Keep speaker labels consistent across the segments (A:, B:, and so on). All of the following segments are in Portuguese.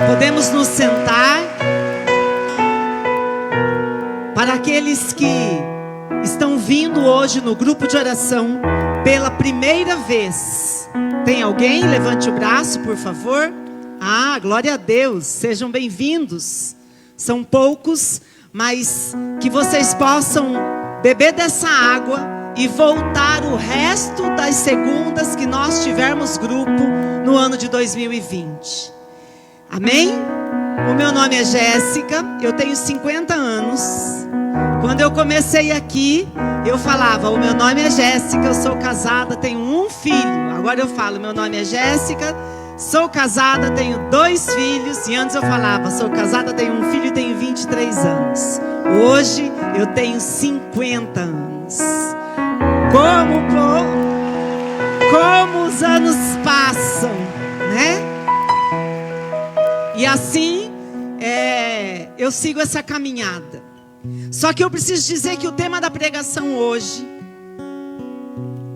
A: Podemos nos sentar. Para aqueles que estão vindo hoje no grupo de oração pela primeira vez, tem alguém? Levante o braço, por favor. Ah, glória a Deus, sejam bem-vindos. São poucos, mas que vocês possam beber dessa água e voltar o resto das segundas que nós tivermos grupo no ano de 2020. Amém? O meu nome é Jéssica, eu tenho 50 anos. Quando eu comecei aqui, eu falava, o meu nome é Jéssica, eu sou casada, tenho um filho. Agora eu falo, meu nome é Jéssica, sou casada, tenho 2 filhos. E antes eu falava, sou casada, tenho um filho e tenho 23 anos. Hoje eu tenho 50 anos. Como os anos passam, né? E assim, eu sigo essa caminhada. Só que eu preciso dizer que o tema da pregação hoje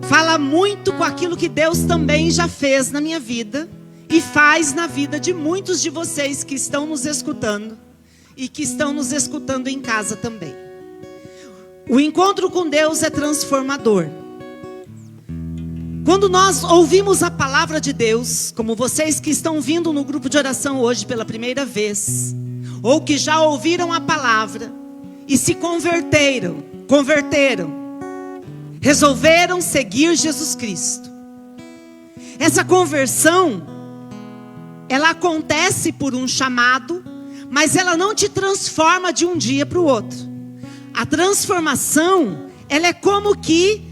A: fala muito com aquilo que Deus também já fez na minha vida e faz na vida de muitos de vocês que estão nos escutando e que estão nos escutando em casa também. O encontro com Deus é transformador. Quando nós ouvimos a palavra de Deus, como vocês que estão vindo no grupo de oração hoje pela primeira vez, ou que já ouviram a palavra e se converteram, resolveram seguir Jesus Cristo. Essa conversão, ela acontece por um chamado, mas ela não te transforma de um dia para o outro. A transformação, ela é como que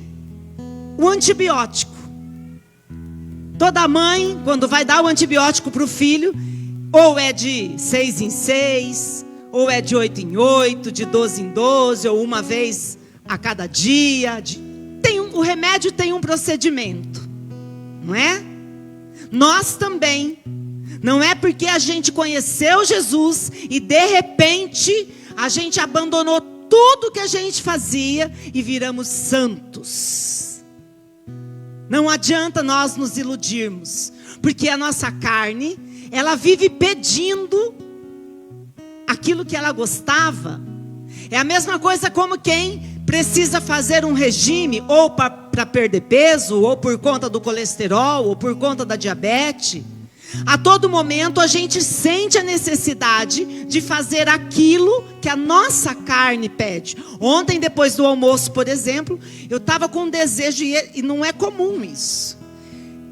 A: o antibiótico. Toda mãe, quando vai dar o antibiótico para o filho, ou é de 6 em 6, ou é de 8 em 8, de 12 em 12, ou uma vez a cada dia. O remédio tem um procedimento, não é? Nós também. Não é porque a gente conheceu Jesus e de repente a gente abandonou tudo que a gente fazia e viramos santos. Não adianta nós nos iludirmos, porque a nossa carne, ela vive pedindo aquilo que ela gostava. É a mesma coisa como quem precisa fazer um regime, ou para perder peso, ou por conta do colesterol, ou por conta da diabetes. A todo momento a gente sente a necessidade de fazer aquilo que a nossa carne pede. Ontem, depois do almoço, por exemplo, eu estava com um desejo, e não é comum isso.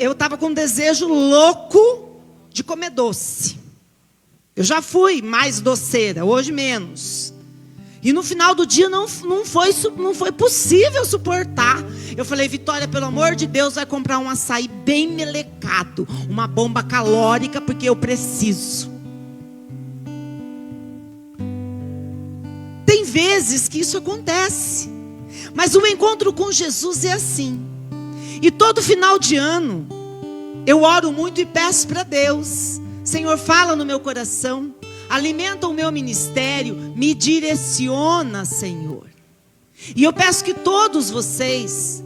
A: Eu estava com um desejo louco de comer doce. Eu já fui mais doceira, hoje menos. E no final do dia não foi possível suportar. Eu falei, Vitória, pelo amor de Deus, vai comprar um açaí bem melecado, uma bomba calórica, porque eu preciso. Tem vezes que isso acontece, mas o encontro com Jesus é assim. E todo final de ano, eu oro muito e peço para Deus, Senhor, fala no meu coração, alimenta o meu ministério, me direciona, Senhor. E eu peço que todos vocês,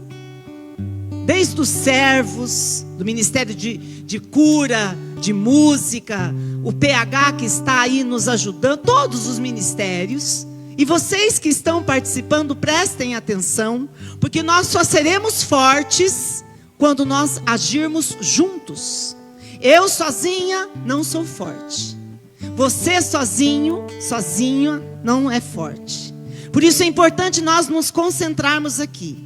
A: desde os servos do ministério de cura, de música, o PH que está aí nos ajudando, todos os ministérios, e vocês que estão participando, prestem atenção, porque nós só seremos fortes quando nós agirmos juntos. Eu sozinha não sou forte. Você sozinho não é forte. Por isso é importante nós nos concentrarmos aqui.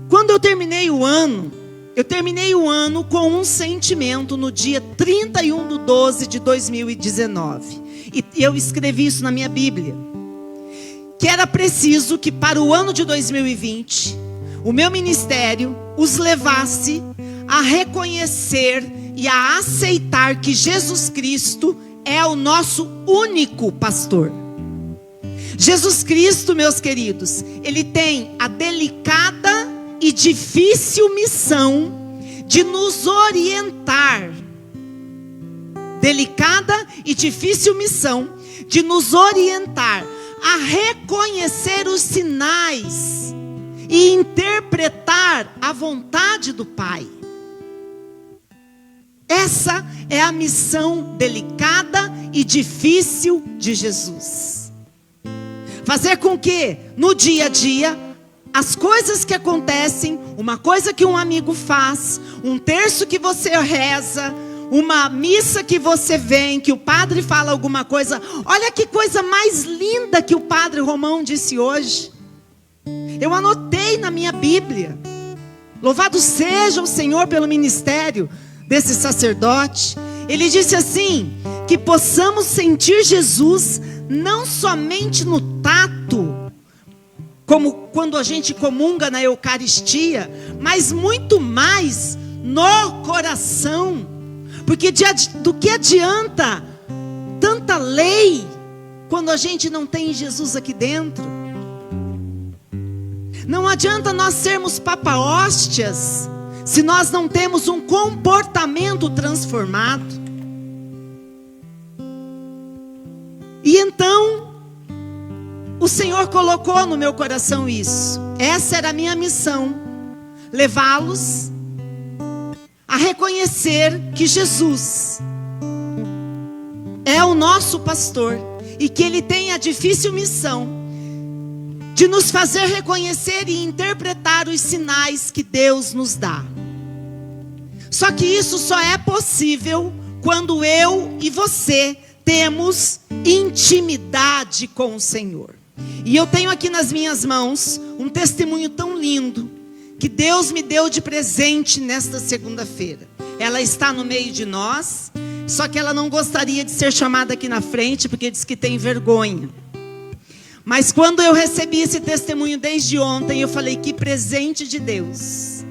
A: Quando eu terminei o ano com um sentimento no dia 31/12/2019. E eu escrevi isso na minha Bíblia. Que era preciso que para o ano de 2020, o meu ministério os levasse a reconhecer e a aceitar que Jesus Cristo é o nosso único pastor. Jesus Cristo, meus queridos, ele tem a delicada e difícil missão de nos orientar. Delicada e difícil missão de nos orientar a reconhecer os sinais e interpretar a vontade do Pai. Essa é a missão delicada e difícil de Jesus. Fazer com que no dia a dia as coisas que acontecem, uma coisa que um amigo faz, um terço que você reza, uma missa que você vem, que o padre fala alguma coisa. Olha que coisa mais linda que o padre Romão disse hoje. Eu anotei na minha Bíblia. Louvado seja o Senhor pelo ministério desse sacerdote. Ele disse assim, que possamos sentir Jesus não somente no tato, como quando a gente comunga na Eucaristia, mas muito mais no coração. Porque do que adianta tanta lei quando a gente não tem Jesus aqui dentro? Não adianta nós sermos papa-hóstias se nós não temos um comportamento transformado. E então o Senhor colocou no meu coração isso. Essa era a minha missão, levá-los a reconhecer que Jesus é o nosso pastor e que Ele tem a difícil missão de nos fazer reconhecer e interpretar os sinais que Deus nos dá. Só que isso só é possível quando eu e você temos intimidade com o Senhor. E eu tenho aqui nas minhas mãos um testemunho tão lindo que Deus me deu de presente nesta segunda-feira. Ela está no meio de nós, só que ela não gostaria de ser chamada aqui na frente, porque diz que tem vergonha. Mas quando eu recebi esse testemunho desde ontem, eu falei, que presente de Deus.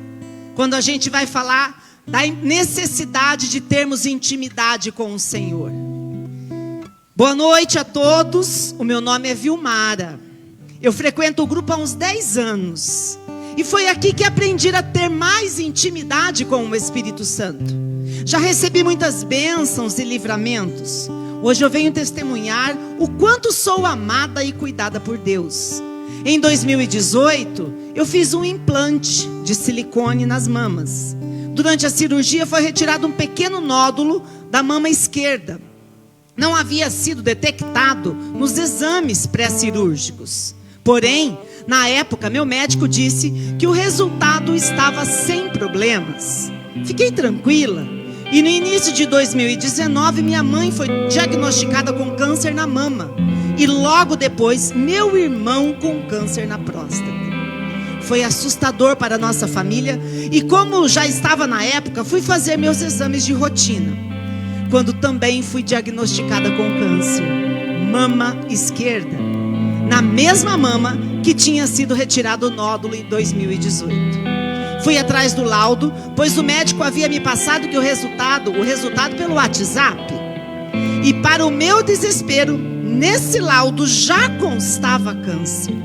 A: Quando a gente vai falar da necessidade de termos intimidade com o Senhor. Boa noite a todos, o meu nome é Vilmara. Eu frequento o grupo há uns 10 anos. E foi aqui que aprendi a ter mais intimidade com o Espírito Santo. Já recebi muitas bênçãos e livramentos. Hoje eu venho testemunhar o quanto sou amada e cuidada por Deus. Em 2018, eu fiz um implante de silicone nas mamas. Durante a cirurgia foi retirado um pequeno nódulo da mama esquerda. Não havia sido detectado nos exames pré-cirúrgicos. Porém, na época, meu médico disse que o resultado estava sem problemas. Fiquei tranquila. E no início de 2019, minha mãe foi diagnosticada com câncer na mama. E logo depois, meu irmão com câncer na próstata. Foi assustador para a nossa família. E como já estava na época, fui fazer meus exames de rotina. Quando também fui diagnosticada com câncer. Mama esquerda. Na mesma mama que tinha sido retirado o nódulo em 2018. Fui atrás do laudo, pois o médico havia me passado que o resultado pelo WhatsApp. E para o meu desespero, nesse laudo já constava câncer.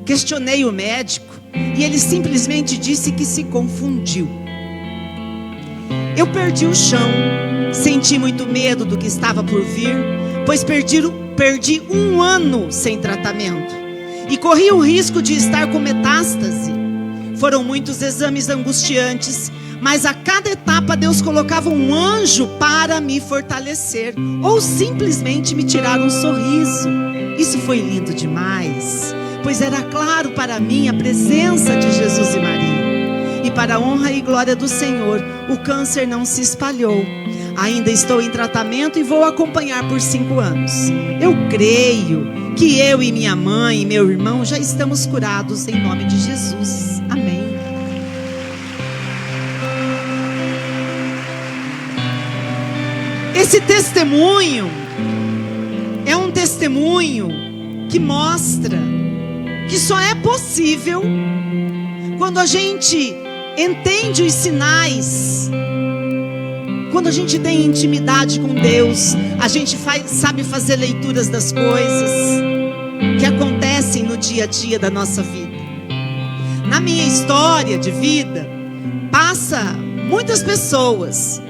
A: Questionei o médico e ele simplesmente disse que se confundiu. Eu perdi o chão, senti muito medo do que estava por vir, pois perdi 1 ano sem tratamento e corri o risco de estar com metástase. Foram muitos exames angustiantes, mas a cada etapa Deus colocava um anjo para me fortalecer, ou simplesmente me tirar um sorriso. Isso foi lindo demais, pois era claro para mim a presença de Jesus e Maria. E para a honra e glória do Senhor, o câncer não se espalhou. Ainda estou em tratamento e vou acompanhar por 5 anos. Eu creio que eu e minha mãe e meu irmão já estamos curados em nome de Jesus. Amém. Esse testemunho é um testemunho que mostra que só é possível quando a gente entende os sinais. Quando a gente tem intimidade com Deus, a gente sabe fazer leituras das coisas que acontecem no dia a dia da nossa vida. Na minha história de vida, passa muitas pessoas.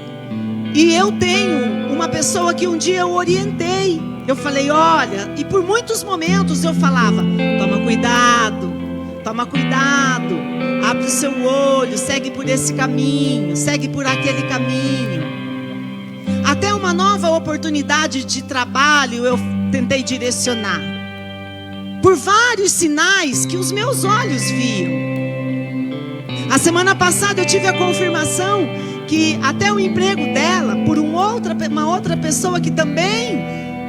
A: E eu tenho uma pessoa que um dia eu orientei. Eu falei, olha, e por muitos momentos eu falava, toma cuidado, toma cuidado, abre o seu olho, segue por esse caminho, segue por aquele caminho. Até uma nova oportunidade de trabalho eu tentei direcionar, por vários sinais que os meus olhos viam. A semana passada eu tive a confirmação que até o emprego dela, por uma outra pessoa que também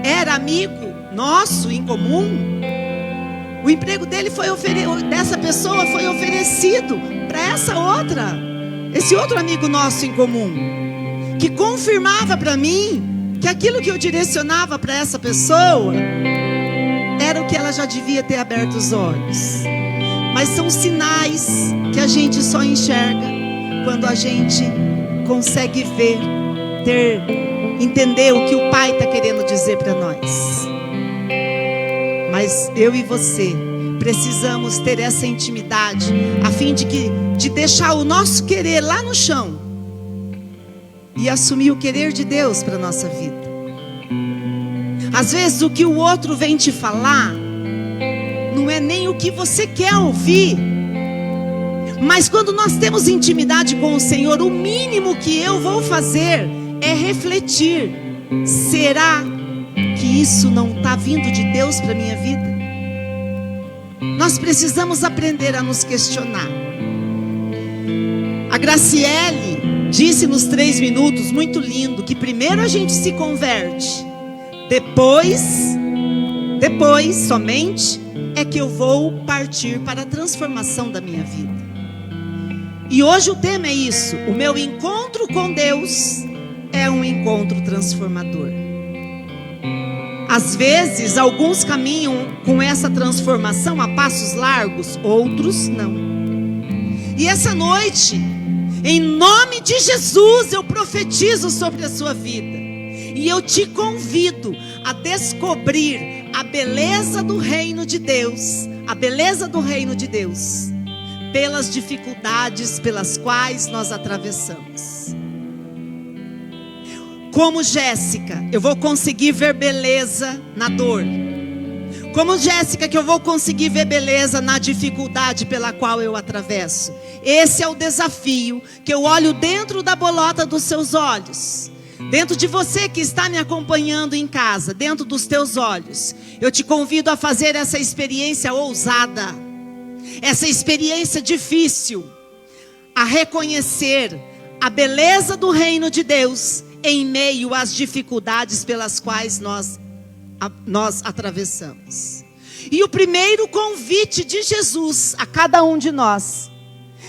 A: era amigo nosso em comum, o emprego dele dessa pessoa foi oferecido para esse outro amigo nosso em comum, que confirmava para mim que aquilo que eu direcionava para essa pessoa era o que ela já devia ter aberto os olhos. Mas são sinais que a gente só enxerga quando a gente consegue ver, entender o que o Pai está querendo dizer para nós. Mas eu e você precisamos ter essa intimidade, a fim de deixar o nosso querer lá no chão e assumir o querer de Deus para a nossa vida. Às vezes o que o outro vem te falar não é nem o que você quer ouvir. Mas quando nós temos intimidade com o Senhor, o mínimo que eu vou fazer é refletir: será que isso não está vindo de Deus para a minha vida? Nós precisamos aprender a nos questionar. A Graciele disse nos 3 minutos, muito lindo, que primeiro a gente se converte, depois somente é que eu vou partir para a transformação da minha vida. E hoje o tema é isso: o meu encontro com Deus é um encontro transformador. Às vezes, alguns caminham com essa transformação a passos largos, outros não. E essa noite, em nome de Jesus, eu profetizo sobre a sua vida. E eu te convido a descobrir a beleza do reino de Deus, pelas dificuldades pelas quais nós atravessamos. Como Jéssica, eu vou conseguir ver beleza na dor. Como Jéssica, que eu vou conseguir ver beleza na dificuldade pela qual eu atravesso. Esse é o desafio que eu olho dentro da bolota dos seus olhos. Dentro de você que está me acompanhando em casa, dentro dos teus olhos. Eu te convido a fazer essa experiência ousada, essa experiência difícil, a reconhecer a beleza do reino de Deus em meio às dificuldades pelas quais nós atravessamos. E o primeiro convite de Jesus a cada um de nós,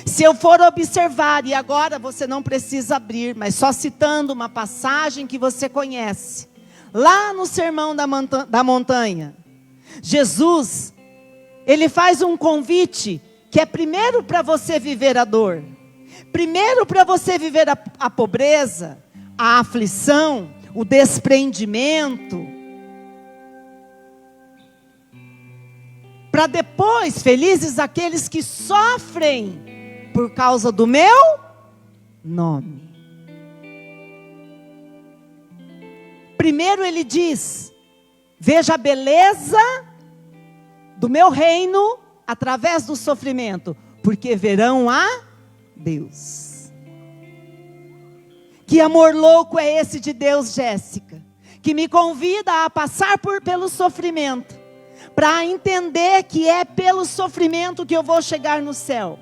A: se eu for observar, e agora você não precisa abrir, mas só citando uma passagem que você conhece, lá no Sermão da Montanha, Jesus, ele faz um convite que é primeiro para você viver a dor, primeiro para você viver a pobreza, a aflição, o desprendimento, para depois, felizes aqueles que sofrem por causa do meu nome. Primeiro ele diz: veja a beleza do meu reino através do sofrimento, porque verão a Deus. Que amor louco é esse de Deus, Jéssica, que me convida a passar pelo sofrimento, para entender que é pelo sofrimento que eu vou chegar no céu,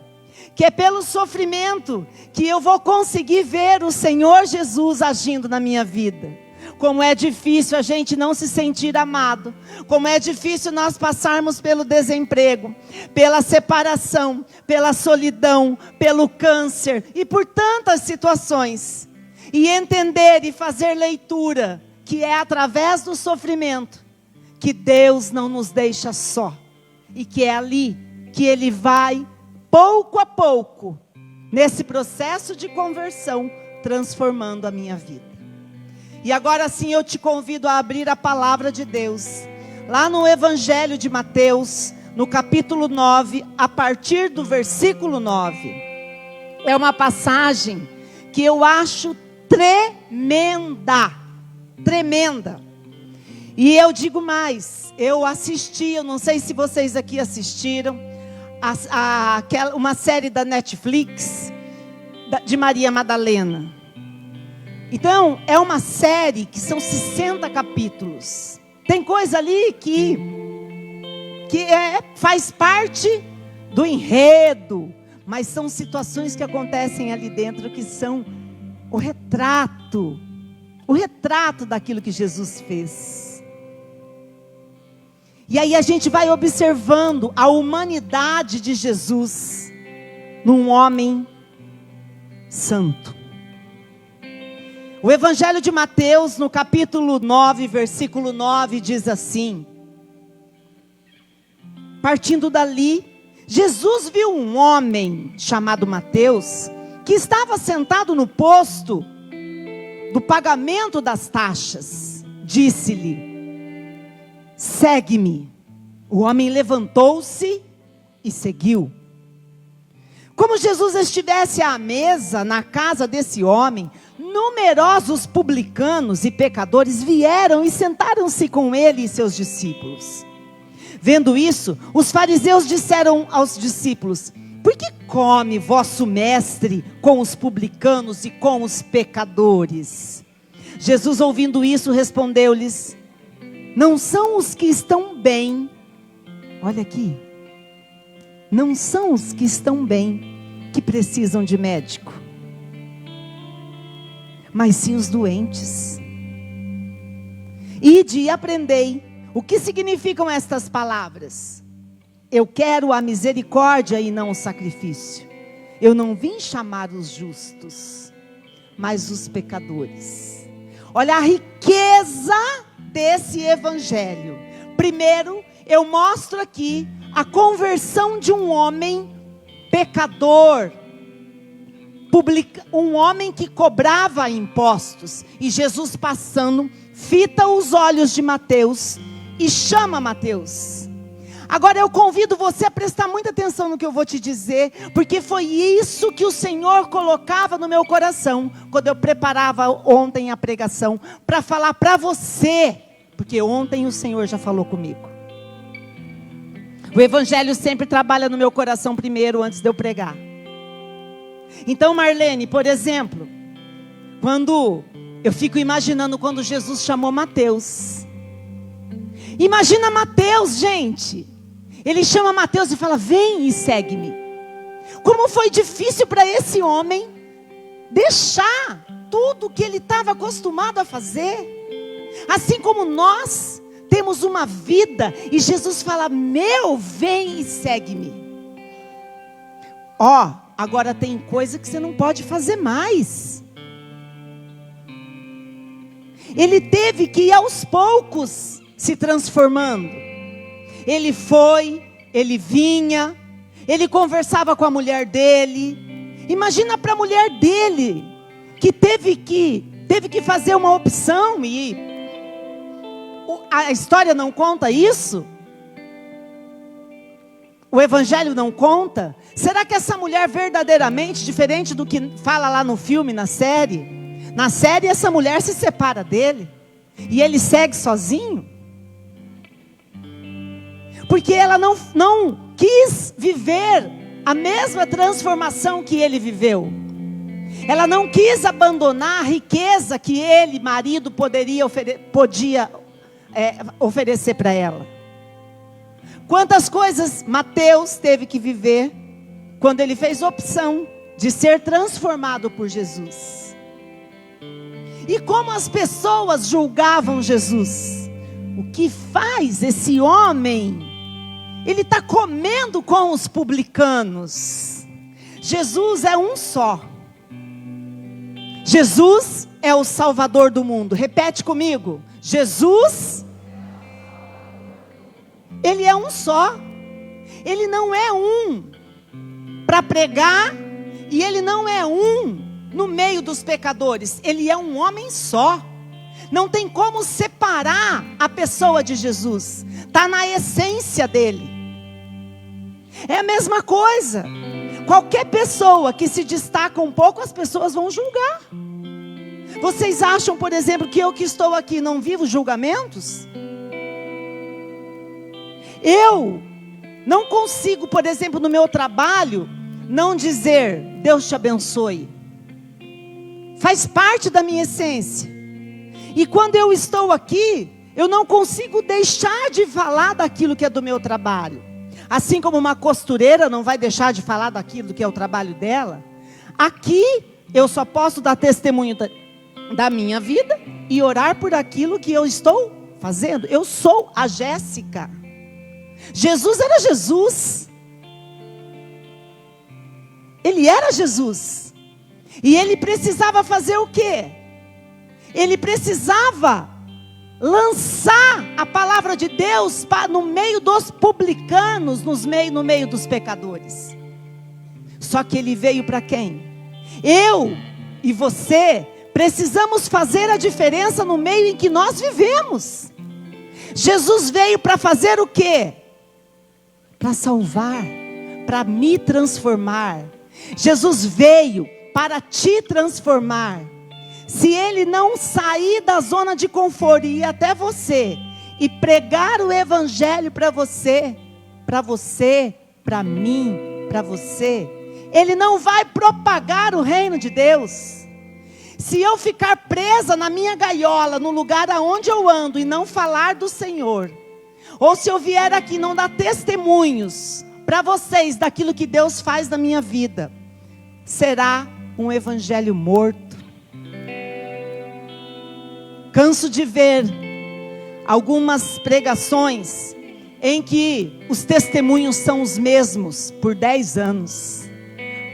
A: que é pelo sofrimento que eu vou conseguir ver o Senhor Jesus agindo na minha vida. Como é difícil a gente não se sentir amado, como é difícil nós passarmos pelo desemprego, pela separação, pela solidão, pelo câncer e por tantas situações. E entender e fazer leitura que é através do sofrimento que Deus não nos deixa só. E que é ali que Ele vai, pouco a pouco, nesse processo de conversão, transformando a minha vida. E agora sim eu te convido a abrir a palavra de Deus. Lá no Evangelho de Mateus, no capítulo 9, a partir do versículo 9. É uma passagem que eu acho tremenda. E eu digo mais, eu não sei se vocês aqui assistiram, uma série da Netflix de Maria Madalena. Então, é uma série que são 60 capítulos. Tem coisa ali que faz parte do enredo, mas são situações que acontecem ali dentro que são o retrato daquilo que Jesus fez. E aí a gente vai observando a humanidade de Jesus num homem santo. O Evangelho de Mateus, no capítulo 9, versículo 9, diz assim: partindo dali, Jesus viu um homem chamado Mateus, que estava sentado no posto do pagamento das taxas. Disse-lhe: segue-me. O homem levantou-se e seguiu. Como Jesus estivesse à mesa na casa desse homem, numerosos publicanos e pecadores vieram e sentaram-se com ele e seus discípulos. Vendo isso, os fariseus disseram aos discípulos: por que come vosso mestre com os publicanos e com os pecadores? Jesus, ouvindo isso, respondeu-lhes: não são os que estão bem, olha aqui, não são os que estão bem que precisam de médico, mas sim os doentes. Ide e aprendei o que significam estas palavras: eu quero a misericórdia e não o sacrifício. Eu não vim chamar os justos, mas os pecadores. Olha a riqueza desse evangelho. Primeiro, eu mostro aqui a conversão de um homem pecador, um homem que cobrava impostos, e Jesus passando, fita os olhos de Mateus e chama Mateus. Agora eu convido você a prestar muita atenção no que eu vou te dizer, porque foi isso que o Senhor colocava no meu coração, quando eu preparava ontem a pregação, para falar para você, porque ontem o Senhor já falou comigo. O Evangelho sempre trabalha no meu coração primeiro, antes de eu pregar. Então, Marlene, por exemplo, quando eu fico imaginando quando Jesus chamou Mateus. Imagina Mateus, gente. Ele chama Mateus e fala: vem e segue-me. Como foi difícil para esse homem deixar tudo que ele estava acostumado a fazer. Assim como nós temos uma vida e Jesus fala: meu, vem e segue-me. Ó, agora tem coisa que você não pode fazer mais. Ele teve que ir aos poucos se transformando. Ele foi, ele vinha, ele conversava com a mulher dele. Imagina para a mulher dele, que teve que fazer uma opção, e a história não conta isso? O Evangelho não conta? Será que essa mulher verdadeiramente, diferente do que fala lá no filme, na série, essa mulher se separa dele, e ele segue sozinho? Porque ela não quis viver a mesma transformação que ele viveu. Ela não quis abandonar a riqueza que ele, marido, podia oferecer para ela. Quantas coisas Mateus teve que viver quando ele fez opção de ser transformado por Jesus. E como as pessoas julgavam Jesus. O que faz esse homem? Ele está comendo com os publicanos. Jesus é um só. Jesus é o Salvador do mundo. Repete comigo. Jesus, Ele é um só. Ele não é um para pregar, e Ele não é um no meio dos pecadores. Ele é um homem só. Não tem como separar a pessoa de Jesus. Está na essência dele. É a mesma coisa. Qualquer pessoa que se destaca um pouco, as pessoas vão julgar. Vocês acham, por exemplo, que eu que estou aqui não vivo julgamentos? Eu Não consigo, por exemplo, no meu trabalho, não dizer, Deus te abençoe. Faz parte da minha essência. E quando eu estou aqui, eu não consigo deixar de falar daquilo que é do meu trabalho. Assim como uma costureira não vai deixar de falar daquilo que é o trabalho dela. Aqui, eu só posso dar testemunho da minha vida e orar por aquilo que eu estou fazendo. Eu sou a Jéssica. Jesus era Jesus. Ele era Jesus. E ele precisava fazer o quê? Ele precisava lançar a palavra de Deus no meio dos publicanos, no meio dos pecadores. Só que ele veio para quem? Eu e você precisamos fazer a diferença no meio em que nós vivemos. Jesus veio para fazer o quê? Para salvar, para me transformar. Jesus veio para te transformar. Se ele não sair da zona de conforto e ir até você e pregar o evangelho para você, para mim, para você, ele não vai propagar o reino de Deus. Se eu ficar presa na minha gaiola, no lugar aonde eu ando e não falar do Senhor, ou se eu vier aqui e não dar testemunhos para vocês daquilo que Deus faz na minha vida, será um evangelho morto. Canso de ver algumas pregações em que os testemunhos são os mesmos por 10 anos.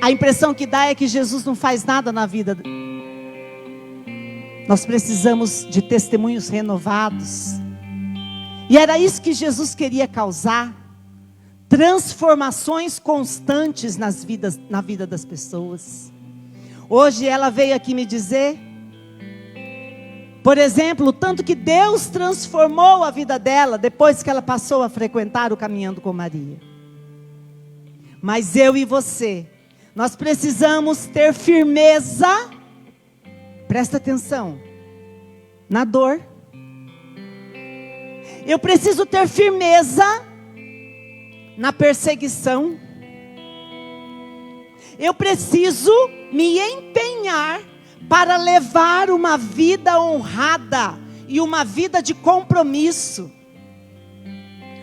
A: A impressão que dá é que Jesus não faz nada na vida. Nós precisamos de testemunhos renovados. E era isso que Jesus queria causar. Transformações constantes na vida das pessoas. Hoje ela veio aqui me dizer, por exemplo, o tanto que Deus transformou a vida dela depois que ela passou a frequentar o Caminhando com Maria. Mas eu e você, nós precisamos ter firmeza, presta atenção, na dor. Eu preciso ter firmeza na perseguição. Eu preciso me empenhar para levar uma vida honrada e uma vida de compromisso.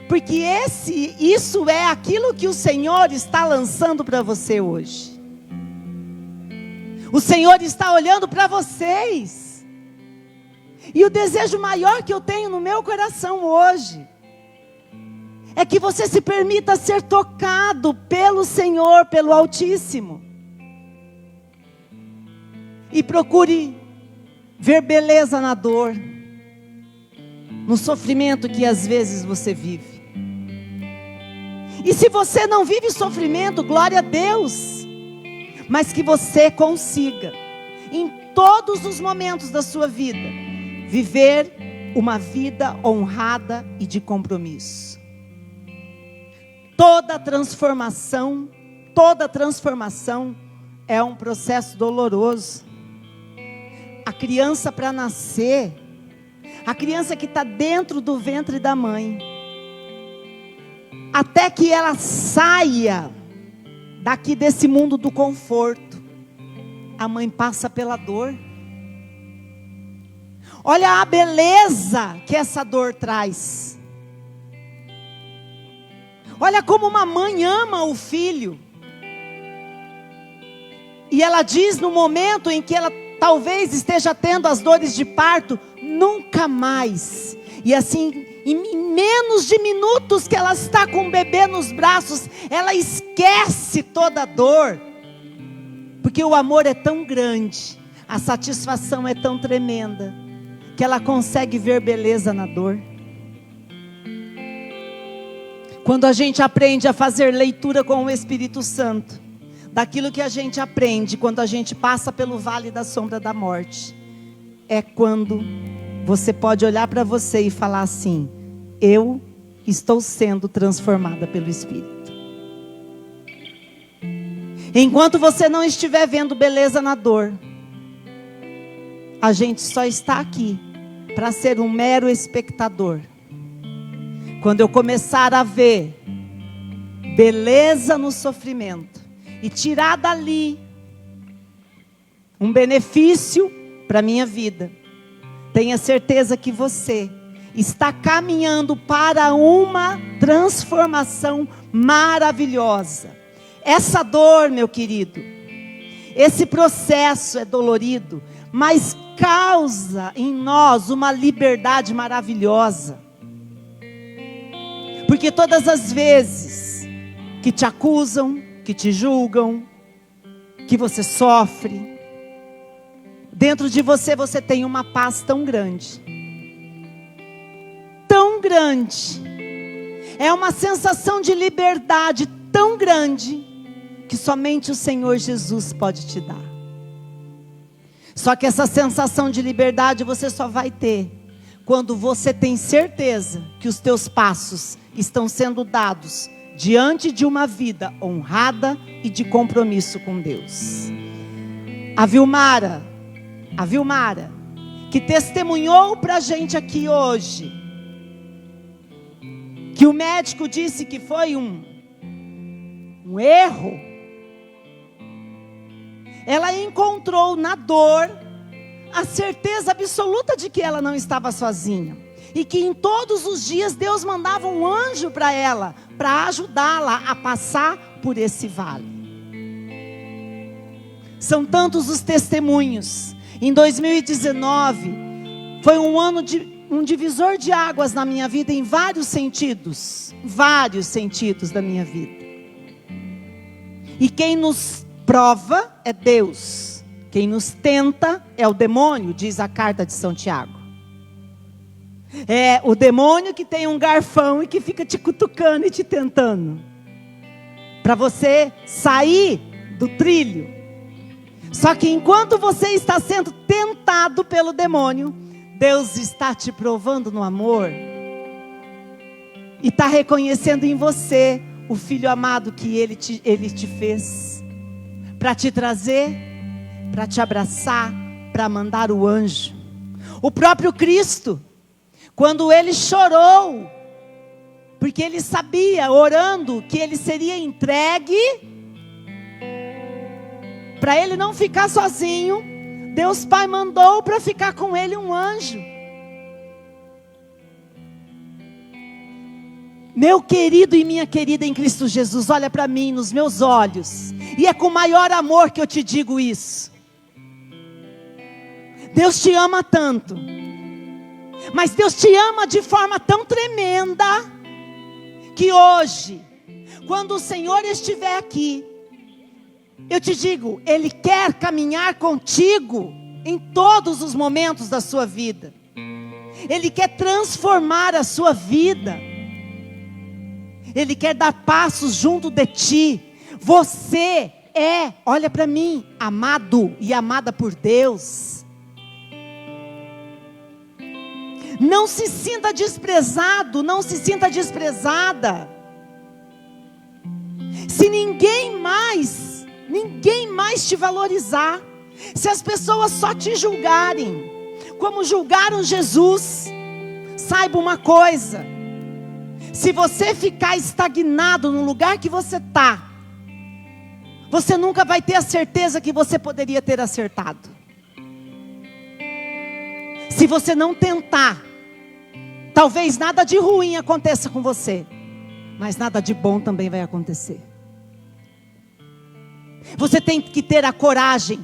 A: Porque isso é aquilo que o Senhor está lançando para você hoje. O Senhor está olhando para vocês. E o desejo maior que eu tenho no meu coração hoje é que você se permita ser tocado pelo Senhor, pelo Altíssimo. E procure ver beleza na dor, no sofrimento que às vezes você vive. E se você não vive sofrimento, glória a Deus. Mas que você consiga, em todos os momentos da sua vida, viver uma vida honrada e de compromisso. Toda transformação é um processo doloroso. A criança para nascer, a criança que está dentro do ventre da mãe, até que ela saia daqui desse mundo do conforto, a mãe passa pela dor. Olha a beleza que essa dor traz. Olha como uma mãe ama o filho. E ela diz no momento em que ela talvez esteja tendo as dores de parto, nunca mais. E assim, em menos de minutos que ela está com o bebê nos braços, ela esquece toda a dor. Porque o amor é tão grande, a satisfação é tão tremenda, que ela consegue ver beleza na dor. Quando a gente aprende a fazer leitura com o Espírito Santo, daquilo que a gente aprende quando a gente passa pelo vale da sombra da morte, é quando você pode olhar para você e falar assim: eu estou sendo transformada pelo Espírito. Enquanto você não estiver vendo beleza na dor, a gente só está aqui para ser um mero espectador. Quando eu começar a ver beleza no sofrimento e tirar dali um benefício para a minha vida, tenha certeza que você está caminhando para uma transformação maravilhosa. Essa dor, meu querido, esse processo é dolorido, mas causa em nós uma liberdade maravilhosa. Porque todas as vezes que te acusam, que te julgam, que você sofre, dentro de você, você tem uma paz tão grande. Tão grande. É uma sensação de liberdade tão grande que somente o Senhor Jesus pode te dar. Só que essa sensação de liberdade você só vai ter quando você tem certeza que os teus passos estão sendo dados diante de uma vida honrada e de compromisso com Deus. A Vilmara, que testemunhou pra gente aqui hoje, que o médico disse que foi um erro, ela encontrou na dor a certeza absoluta de que ela não estava sozinha. E que em todos os dias Deus mandava um anjo para ela, para ajudá-la a passar por esse vale. São tantos os testemunhos. Em 2019, foi um ano um divisor de águas na minha vida em vários sentidos da minha vida. E quem nos prova é Deus. Quem nos tenta é o demônio, diz a carta de São Tiago. É o demônio que tem um garfão e que fica te cutucando e te tentando, para você sair do trilho. Só que enquanto você está sendo tentado pelo demônio, Deus está te provando no amor. E está reconhecendo em você o filho amado que Ele te fez. Para te trazer, para te abraçar, para mandar o anjo. O próprio Cristo, quando Ele chorou, porque Ele sabia, orando, que Ele seria entregue, para Ele não ficar sozinho, Deus Pai mandou para ficar com Ele um anjo. Meu querido e minha querida em Cristo Jesus, olha para mim nos meus olhos, e é com maior amor que eu te digo isso. Deus te ama tanto, mas Deus te ama de forma tão tremenda, que hoje, quando o Senhor estiver aqui, eu te digo, Ele quer caminhar contigo em todos os momentos da sua vida. Ele quer transformar a sua vida. Ele quer dar passos junto de ti. Você é, olha para mim, amado e amada por Deus. Não se sinta desprezado, não se sinta desprezada. Se ninguém mais te valorizar, se as pessoas só te julgarem, como julgaram Jesus, saiba uma coisa: se você ficar estagnado no lugar que você está, você nunca vai ter a certeza que você poderia ter acertado. Se você não tentar, talvez nada de ruim aconteça com você, mas nada de bom também vai acontecer. Você tem que ter a coragem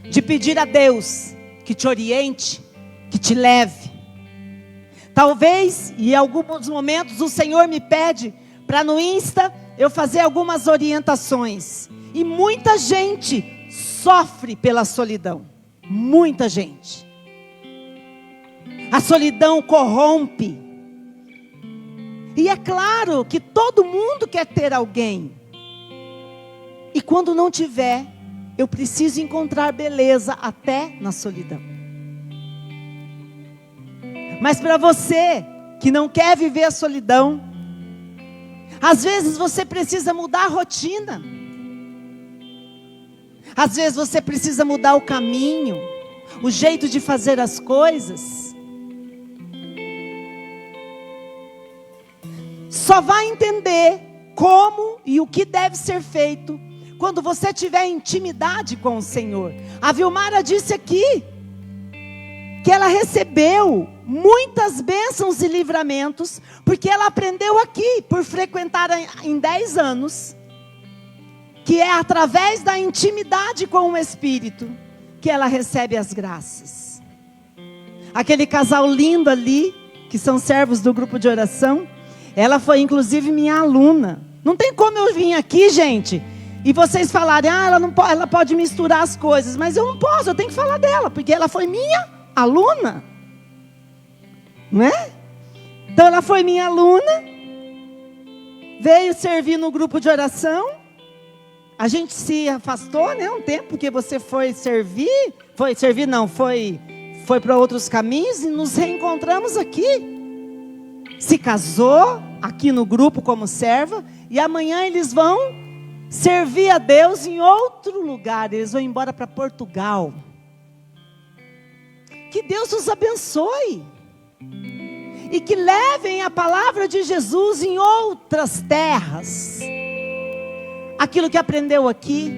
A: de pedir a Deus que te oriente, que te leve. Talvez, e em alguns momentos, o Senhor me pede para no Insta eu fazer algumas orientações. E muita gente sofre pela solidão. Muita gente. A solidão corrompe. E é claro que todo mundo quer ter alguém. E quando não tiver, eu preciso encontrar beleza até na solidão. Mas para você que não quer viver a solidão, às vezes você precisa mudar a rotina. Às vezes você precisa mudar o caminho, o jeito de fazer as coisas. Só vai entender como e o que deve ser feito quando você tiver intimidade com o Senhor. A Vilmara disse aqui que ela recebeu muitas bênçãos e livramentos, porque ela aprendeu aqui, por frequentar em 10 anos, que é através da intimidade com o Espírito que ela recebe as graças. Aquele casal lindo ali, que são servos do grupo de oração, ela foi inclusive minha aluna. Não tem como eu vir aqui, gente, e vocês falarem, ela pode misturar as coisas, mas eu não posso, eu tenho que falar dela, porque ela foi minha aluna, não é? Então ela foi minha aluna, veio servir no grupo de oração, a gente se afastou, né, um tempo, porque você foi para outros caminhos, e nos reencontramos aqui, se casou aqui no grupo como serva, e amanhã eles vão servir a Deus em outro lugar, eles vão embora para Portugal. Que Deus os abençoe, e que levem a palavra de Jesus em outras terras. Aquilo que aprendeu aqui,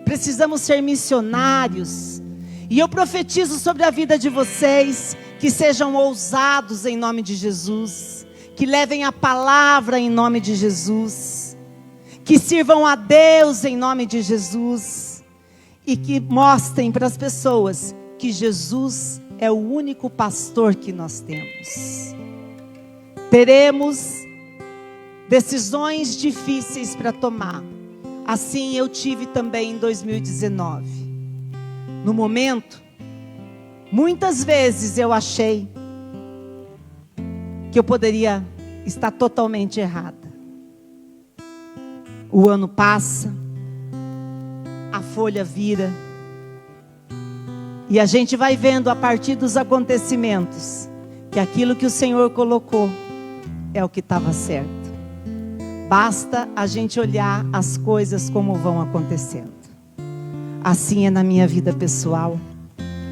A: precisamos ser missionários, e eu profetizo sobre a vida de vocês, que sejam ousados em nome de Jesus, que levem a palavra em nome de Jesus, que sirvam a Deus em nome de Jesus, e que mostrem para as pessoas que Jesus é o único pastor que nós temos. Teremos decisões difíceis para tomar. Assim eu tive também em 2019. No momento, muitas vezes eu achei que eu poderia estar totalmente errada. O ano passa, a folha vira, e a gente vai vendo a partir dos acontecimentos que aquilo que o Senhor colocou é o que estava certo. Basta a gente olhar as coisas como vão acontecendo. Assim é na minha vida pessoal,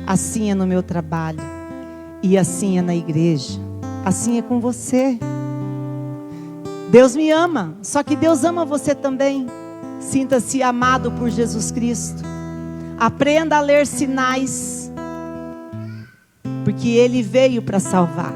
A: assim é no meu trabalho, e assim é na igreja, assim é com você. Deus me ama, só que Deus ama você também. Sinta-se amado por Jesus Cristo. Aprenda a ler sinais, porque Ele veio para salvar.